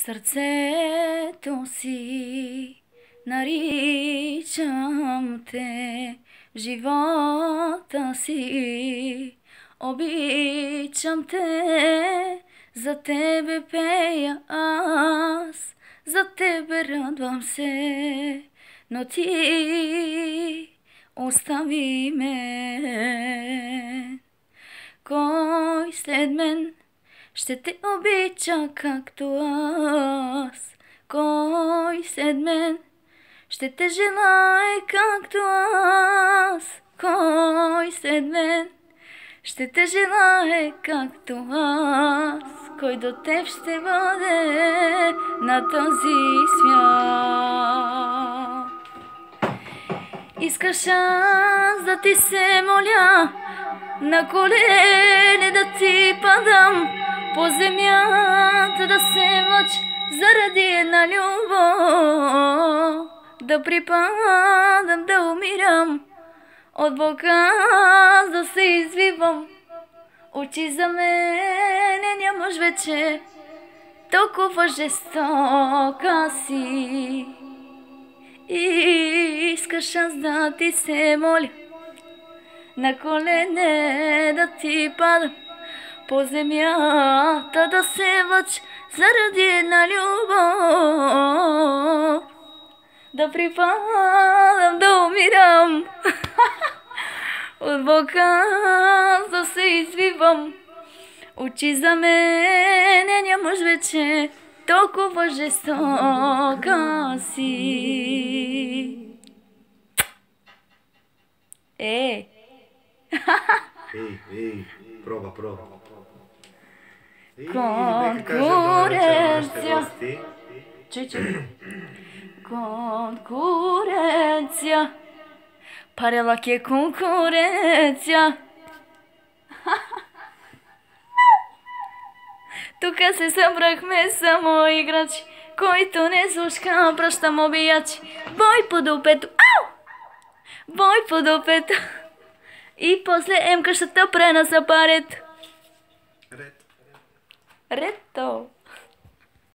сърцето си, наричам те в живота си, обичам те, за тебе пея аз, за тебе радвам се, но ти остави мен. Кой след мен ще те обича както аз? Кой след мен ще те желае както аз? Кой след мен ще те желае както аз? Кой до теб ще бъде на този свят? Искаш аз да ти се моля, на колене да ти падам, по земята да се мъча заради една любов, да припадам, да умирам, от Бога да се извивам. Очи за мене нямаш вече, толкова жестока си. И искаш аз да ти се моля, на колене да ти падам, по земята да се мъча заради една любов, да припадам, да умирам, от Бога да се извивам. Очи за мене нямаш вече, толкова жестока си. Ей, проба. Конкуренция. Конкуренция. Парела ке конкуренция. Тука се събрахме само играчи, който не слушка, пращам обиячи. Бой по дупето, ау! Бой по дупето. И после емка ще те пренаса парето. Рето.